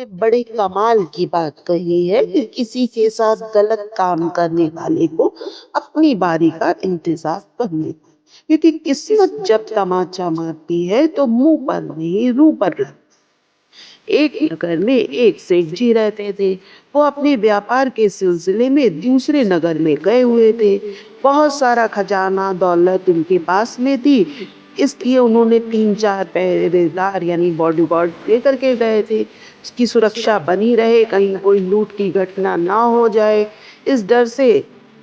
ने बड़े कमाल की बात कही है कि किसी के साथ गलत काम करने वाले को अपनी बारी का इंतजार करने का। क्योंकि किस्मत जब तमाचा मारती है तो मुंह पर नहीं रूह पर लगती। एक नगर में एक सेठ जी रहते थे। वो अपने व्यापार के सिलसिले में दूसरे नगर में गए हुए थे। बहुत सारा खजाना दौलत उनके पास में थी। इसलिए उन्होंने 3-4 पहरेदार यानी बॉडीगार्ड लेकर के गए थे। उसकी सुरक्षा बनी रहे, कहीं कोई लूट की घटना ना हो जाए, इस डर से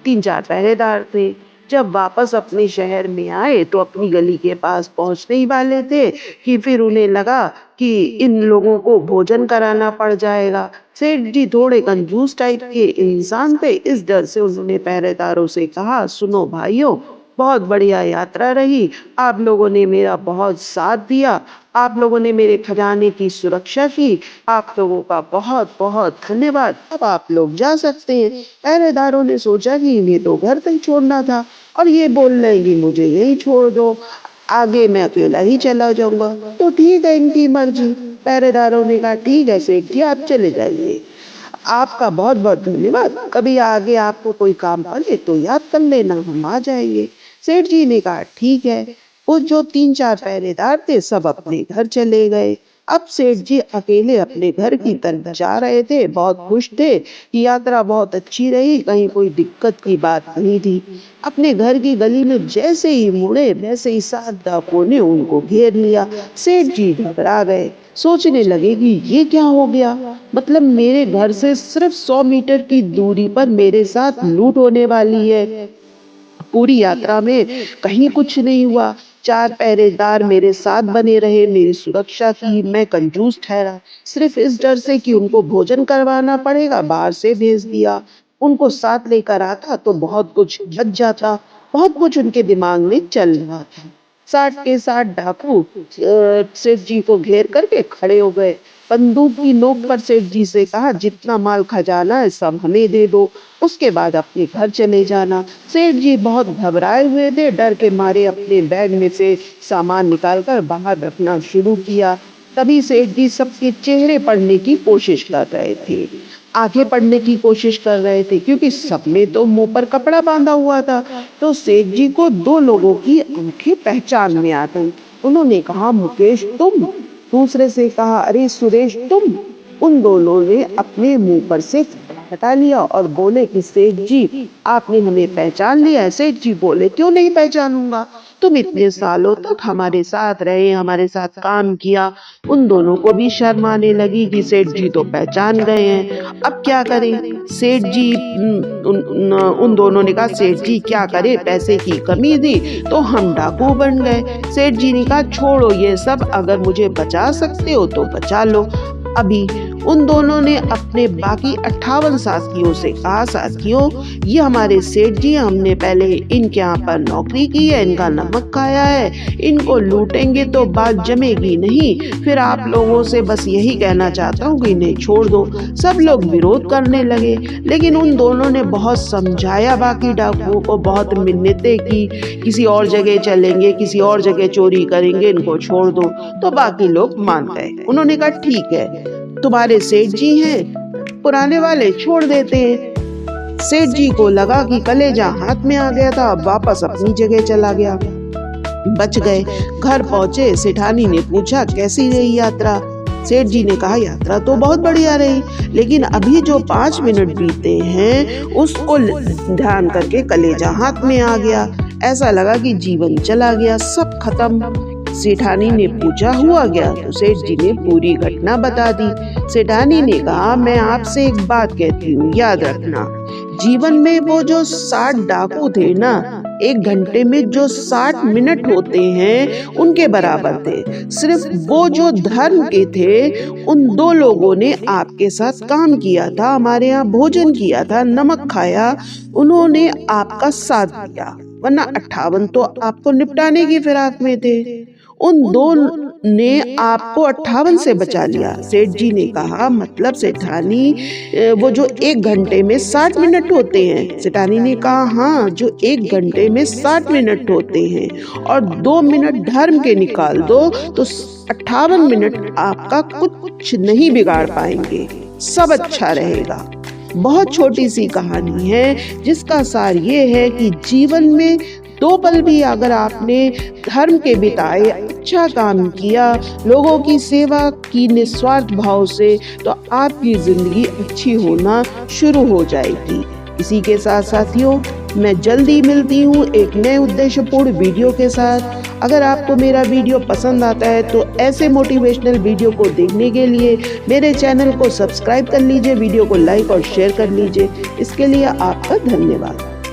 3-4 पहरेदार थे। जब वापस अपने शहर में आए तो अपनी गली के पास पहुंचने ही वाले थे कि फिर उन्हें लगा कि इन लोगों को भोजन कराना पड़ जाएगा। सेठ जी थोड़े कंजूस टाइप के इंसान थे, इस डर से उन्होंने पहरेदारों से कहा, सुनो भाइयों, बहुत बढ़िया यात्रा रही, आप लोगों ने मेरा बहुत साथ दिया, आप लोगों ने मेरे खजाने की सुरक्षा की, आप लोगों का बहुत बहुत धन्यवाद, अब आप लोग जा सकते हैं। पहरेदारों ने सोचा कि इन्हें तो घर तक छोड़ना था और ये बोल रहे हैं कि मुझे यहीं छोड़ दो, आगे मैं अकेला ही चला जाऊंगा। तो ठीक है, इनकी मर्जी। पहरेदारों ने कहा, ठीक है सेठ जी, आप चले जाइए, आपका बहुत बहुत धन्यवाद, कभी आगे आपको कोई काम पड़े तो याद कर लेना, हम आ जाएंगे। सेठ जी ने कहा, ठीक है। वो जो 3-4 पहरेदार थे सब अपने घर चले गए। अब सेठ जी अकेले अपने घर की तरफ जा रहे थे, बहुत खुश थे कि यात्रा बहुत अच्छी रही, कहीं कोई दिक्कत की बात नहीं थी। अपने घर की गली में जैसे ही मुड़े वैसे ही 7 डाकुओं ने उनको घेर लिया। सेठ जी घबरा गए, सोचने लगे कि ये क्या हो गया, मतलब मेरे घर से सिर्फ 100 मीटर की दूरी पर मेरे साथ लूट होने वाली है। पूरी यात्रा में कहीं कुछ नहीं हुआ, 4 पहरेदार मेरे साथ बने रहे, मेरी सुरक्षा की, मैं कंजूस ठहरा, सिर्फ इस डर से कि उनको भोजन करवाना पड़ेगा बाहर से भेज दिया। उनको साथ लेकर आता तो बहुत कुछ बच जाता, बहुत कुछ उनके दिमाग में चल रहा था। 60 के 60 डाकू सेठ जी को घेर करके खड़े हो गए। बंदूक की नोक पर सेठ जी से कहा, जितना माल खजाना है सब हमें दे दो, उसके बाद अपने घर चले जाना। सेठ जी बहुत घबराए हुए थे, डर के मारे अपने बैग में से सामान निकालकर बाहर रखना शुरू किया। तभी सेठ जी सबके चेहरे पढ़ने की कोशिश कर रहे थे, आंखें पढ़ने की कोशिश कर रहे थे, क्योंकि सब में तो मुंह पर कपड़ा बांधा हुआ था। तो सेठ जी को 2 लोगों की आंखें पहचान में आ गई। उन्होंने कहा, मुकेश तुम? दूसरे से कहा, अरे सुरेश तुम? उन दोनों ने अपने मुंह पर से कपड़ा हटा लिया और बोले कि सेठ जी, आपने हमें पहचान लिया है? सेठ जी बोले, क्यों नहीं पहचानूंगा, तुम इतने सालों तक हमारे साथ रहे, हमारे साथ काम किया। उन दोनों को भी शर्म आने लगी कि सेठ जी तो पहचान गए हैं, अब क्या करें। सेठ जी उन दोनों ने कहा, सेठ जी क्या करें, पैसे की कमी थी तो हम डाकू बन गए। सेठ जी ने कहा, छोड़ो ये सब, अगर मुझे बचा सकते हो तो बचा लो अभी। उन दोनों ने अपने बाकी 58 साथियों से कहा, साथियों ये हमारे सेठ जी, हमने पहले इनके यहाँ पर नौकरी की है, इनका नमक खाया है, इनको लूटेंगे तो बात जमेगी नहीं, फिर आप लोगों से बस यही कहना चाहता हूँ कि इन्हें छोड़ दो। सब लोग विरोध करने लगे, लेकिन उन दोनों ने बहुत समझाया बाकी डाकुओं को, बहुत मिन्नतें की, किसी और जगह चलेंगे, किसी और जगह चोरी करेंगे, इनको छोड़ दो। तो बाकी लोग मान गए। उन्होंने कहा, ठीक है, तुम्हारे सेठ जी हैं पुराने वाले, छोड़ देते हैं। सेठ जी को लगा कि कलेजा हाथ में आ गया था, अब वापस अपनी जगह चला गया, बच गए। घर पहुंचे, सेठानी ने पूछा, कैसी रही यात्रा? सेठ जी ने कहा, यात्रा तो बहुत बढ़िया रही, लेकिन अभी जो 5 मिनट बीते हैं उसको ध्यान करके कलेजा हाथ में आ गया, ऐसा लगा कि जीवन चला गया, सब खत्म। सेठानी ने पूछा, हुआ गया? तो सेठ जी ने पूरी घटना बता दी। सेठानी ने कहा, मैं आपसे एक बात कहती हूँ, याद रखना, जीवन में वो जो 60 डाकू थे ना, 1 घंटे में जो 60 मिनट होते हैं उनके बराबर थे। सिर्फ वो जो धर्म के थे, उन 2 लोगों ने आपके साथ काम किया था, हमारे यहाँ भोजन किया था, नमक खाया, उन्होंने आपका साथ दिया, वरना 58 तो आपको निपटाने की फिराक में थे। उन 2 ने आपको 58 से बचा लिया। सेठ जी ने कहा, मतलब सेठानी, वो जो 1 घंटे में 60 मिनट होते हैं। सेठानी ने कहा, हाँ, जो 1 घंटे में 60 मिनट होते हैं और 2 मिनट धर्म के निकाल दो तो 58 मिनट आपका कुछ नहीं बिगाड़ पाएंगे, सब अच्छा रहेगा। बहुत छोटी सी कहानी है जिसका सार ये है कि जीवन में 2 पल भी अगर आपने धर्म के बिताए, अच्छा काम किया, लोगों की सेवा की निस्वार्थ भाव से, तो आपकी जिंदगी अच्छी होना शुरू हो जाएगी। इसी के साथ साथियों, मैं जल्दी मिलती हूँ एक नए उद्देश्यपूर्ण वीडियो के साथ। अगर आपको मेरा वीडियो पसंद आता है तो ऐसे मोटिवेशनल वीडियो को देखने के लिए मेरे चैनल को सब्सक्राइब कर लीजिए, वीडियो को लाइक और शेयर कर लीजिए। इसके लिए आपका धन्यवाद।